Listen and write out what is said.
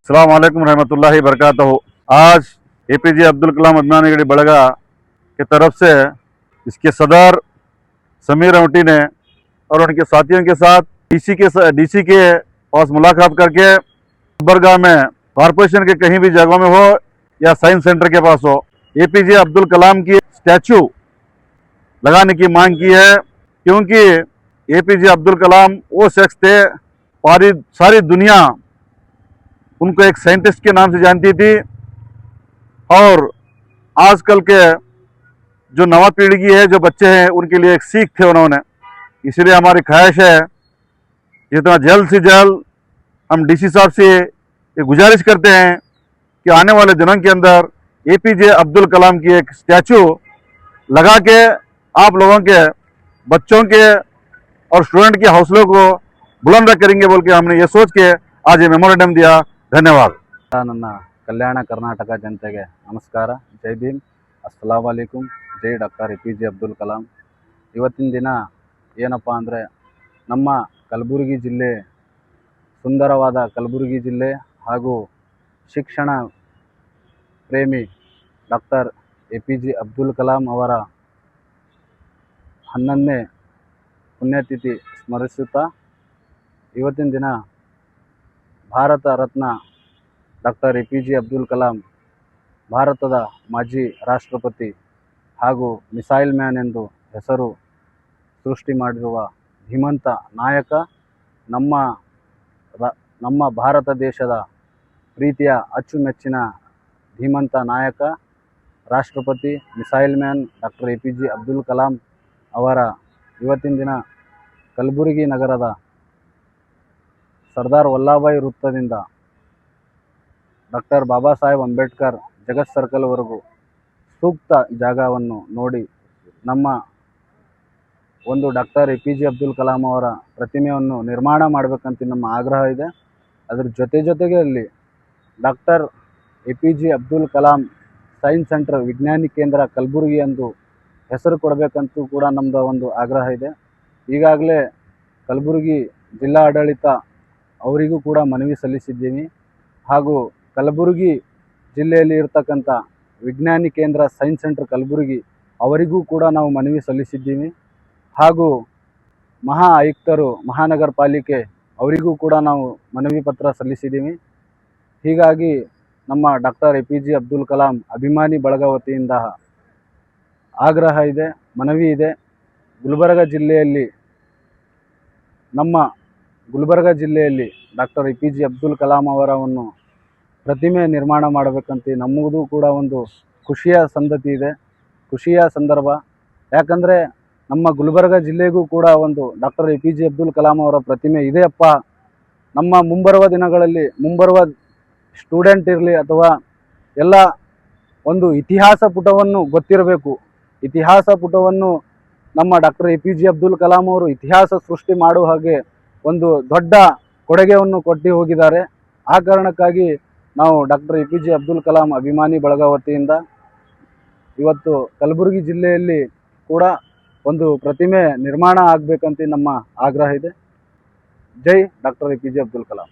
अस्सलाम वालेकुम रहमतुल्लाहि बरकातहू। आज एपीजे अब्दुल कलाम अदनानी गढ़ी बड़गा की तरफ से इसके सदर समीर अमटी ने और उनके साथियों के साथ डीसी के पास मुलाकात करके बरगाह में कॉरपोरेशन के कहीं भी जगहों में हो या साइंस सेंटर के पास हो एपीजे अब्दुल कलाम की स्टैचू लगाने की मांग की है, क्योंकि एपीजे अब्दुल कलाम वो शख्स थे, सारी दुनिया उनको एक साइंटिस्ट के नाम से जानती थी। और आजकल के जो नवा पीढ़ी है, जो बच्चे हैं, उनके लिए एक सीख थे उन्होंने। इसलिए हमारी ख्वाहिश है जितना जल्द से जल्द हम डीसी साहब से ये गुजारिश करते हैं कि आने वाले दिनों के अंदर एपीजे अब्दुल कलाम की एक स्टैचू लगा के आप लोगों के बच्चों के और स्टूडेंट के हौसलों को बुलंद करेंगे बोल के हमने ये सोच के आज ये मेमोरेंडम दिया। धन्यवाद। ನನ್ನ ಕಲ್ಯಾಣ ಕರ್ನಾಟಕ ಜನತೆಗೆ ನಮಸ್ಕಾರ, ಜೈ ಭೀಮ್, ಅಸ್ಸಲಾಂ ವಾಲೇಕುಮ್, ಜೈ ಡಾಕ್ಟರ್ ಎಪಿಜೆ ಅಬ್ದುಲ್ ಕಲಾಂ. ಇವತ್ತಿನ ದಿನ ಏನಪ್ಪ ಅಂದರೆ ನಮ್ಮ ಕಲಬುರಗಿ ಜಿಲ್ಲೆ, ಸುಂದರವಾದ ಕಲಬುರಗಿ ಜಿಲ್ಲೆ ಹಾಗೂ ಶಿಕ್ಷಣ ಪ್ರೇಮಿ ಡಾಕ್ಟರ್ ಎಪಿಜೆ ಅಬ್ದುಲ್ ಕಲಾಂ ಅವರ 11ನೇ ಪುಣ್ಯತಿಥಿ ಸ್ಮರಿಸುತ್ತಾ ಇವತ್ತಿನ ದಿನ ಭಾರತ ರತ್ನ ಡಾಕ್ಟರ್ ಎಪಿಜೆ ಅಬ್ದುಲ್ ಕಲಾಂ ಭಾರತದ ಮಾಜಿ ರಾಷ್ಟ್ರಪತಿ ಹಾಗೂ ಮಿಸೈಲ್ ಮ್ಯಾನ್ ಎಂದು ಹೆಸರು ಸೃಷ್ಟಿ ಮಾಡಿರುವ ಧೀಮಂತ ನಾಯಕ, ನಮ್ಮ ಭಾರತ ದೇಶದ ಪ್ರೀತಿಯ ಅಚ್ಚುಮೆಚ್ಚಿನ ಧೀಮಂತ ನಾಯಕ, ರಾಷ್ಟ್ರಪತಿ, missile man doctor APJ Abdul Kalam ಅವರ ಇವತ್ತಿನ ದಿನ ಕಲಬುರಗಿ ನಗರದ ಸರ್ದಾರ್ ವಲ್ಲಭಭಾಯಿ ವೃತ್ತದಿಂದ ಡಾಕ್ಟರ್ ಬಾಬಾ ಸಾಹೇಬ್ ಅಂಬೇಡ್ಕರ್ ಜಗತ್ ಸರ್ಕಲ್ವರೆಗೂ ಸೂಕ್ತ ಜಾಗವನ್ನು ನೋಡಿ ನಮ್ಮ ಒಂದು ಡಾಕ್ಟರ್ ಎಪಿಜೆ ಅಬ್ದುಲ್ ಕಲಾಂ ಅವರ ಪ್ರತಿಮೆಯನ್ನು ನಿರ್ಮಾಣ ಮಾಡಬೇಕಂತ ನಮ್ಮ ಆಗ್ರಹ ಇದೆ. ಅದರ ಜೊತೆಗೆ ಅಲ್ಲಿ doctor APJ Abdul Kalam science centre ವಿಜ್ಞಾನಿ ಕೇಂದ್ರ ಕಲಬುರಗಿ ಎಂದು ಹೆಸರು ಕೊಡಬೇಕಂತೂ ಕೂಡ ನಮ್ಮದು ಒಂದು ಆಗ್ರಹ ಇದೆ. ಈಗಾಗಲೇ ಕಲಬುರಗಿ ಜಿಲ್ಲಾ ಆಡಳಿತ ಅವರಿಗೂ ಕೂಡ ಮನವಿ ಸಲ್ಲಿಸಿದ್ದೀವಿ. ಹಾಗೂ ಕಲಬುರಗಿ ಜಿಲ್ಲೆಯಲ್ಲಿ ಇರ್ತಕ್ಕಂಥ ವಿಜ್ಞಾನಿ ಕೇಂದ್ರ ಸೈನ್ಸ್ ಸೆಂಟರ್ ಕಲಬುರಗಿ ಅವರಿಗೂ ಕೂಡ ನಾವು ಮನವಿ ಸಲ್ಲಿಸಿದ್ದೀವಿ. ಹಾಗೂ ಮಹಾ ಆಯುಕ್ತರು ಮಹಾನಗರ ಪಾಲಿಕೆ ಅವರಿಗೂ ಕೂಡ ನಾವು ಮನವಿ ಪತ್ರ ಸಲ್ಲಿಸಿದ್ದೀವಿ. ಹೀಗಾಗಿ ನಮ್ಮ ಡಾಕ್ಟರ್ ಎಪಿಜೆ ಅಬ್ದುಲ್ ಕಲಾಂ ಅಭಿಮಾನಿ ಬಳಗ ವತಿಯಿಂದ ಆಗ್ರಹ ಇದೆ, ಮನವಿ ಇದೆ. ಗುಲ್ಬರ್ಗ ಜಿಲ್ಲೆಯಲ್ಲಿ ಡಾಕ್ಟರ್ ಎಪಿಜೆ ಅಬ್ದುಲ್ ಕಲಾಂ ಅವರನ್ನು ಪ್ರತಿಮೆ ನಿರ್ಮಾಣ ಮಾಡಬೇಕಂತ ನಮ್ಮದು ಕೂಡ ಒಂದು ಖುಷಿಯ ಸಂಗತಿ ಇದೆ, ಖುಷಿಯ ಸಂದರ್ಭ. ಯಾಕಂದರೆ ನಮ್ಮ ಗುಲ್ಬರ್ಗ ಜಿಲ್ಲೆಗೂ ಕೂಡ ಒಂದು ಡಾಕ್ಟರ್ ಎಪಿಜೆ ಅಬ್ದುಲ್ ಕಲಾಂ ಅವರ ಪ್ರತಿಮೆ ಇದೆಯಪ್ಪ, ನಮ್ಮ ಮುಂಬರುವ ದಿನಗಳಲ್ಲಿ ಮುಂಬರುವ ಸ್ಟೂಡೆಂಟ್ ಇರಲಿ ಅಥವಾ ಎಲ್ಲ ಒಂದು ಇತಿಹಾಸ ಪುಟವನ್ನು ಗೊತ್ತಿರಬೇಕು. ಇತಿಹಾಸ ಪುಟವನ್ನು ನಮ್ಮ ಡಾಕ್ಟರ್ ಎಪಿಜೆ ಅಬ್ದುಲ್ ಕಲಾಂ ಅವರು ಇತಿಹಾಸ ಸೃಷ್ಟಿ ಮಾಡುವ ಹಾಗೆ ಒಂದು ದೊಡ್ಡ ಕೊಡುಗೆಯನ್ನು ಕೊಟ್ಟು ಹೋಗಿದ್ದಾರೆ. ಆ ಕಾರಣಕ್ಕಾಗಿ ನಾವು ಡಾಕ್ಟರ್ ಎಪಿಜೆ ಅಬ್ದುಲ್ ಕಲಾಂ ಅಭಿಮಾನಿ ಬಳಗ ವತಿಯಿಂದ ಇವತ್ತು ಕಲಬುರಗಿ ಜಿಲ್ಲೆಯಲ್ಲಿ ಕೂಡ ಒಂದು ಪ್ರತಿಮೆ ನಿರ್ಮಾಣ ಆಗಬೇಕಂತ ನಮ್ಮ ಆಗ್ರಹ ಇದೆ. ಜೈ ಡಾಕ್ಟರ್ ಎಪಿಜೆ ಅಬ್ದುಲ್ ಕಲಾಂ.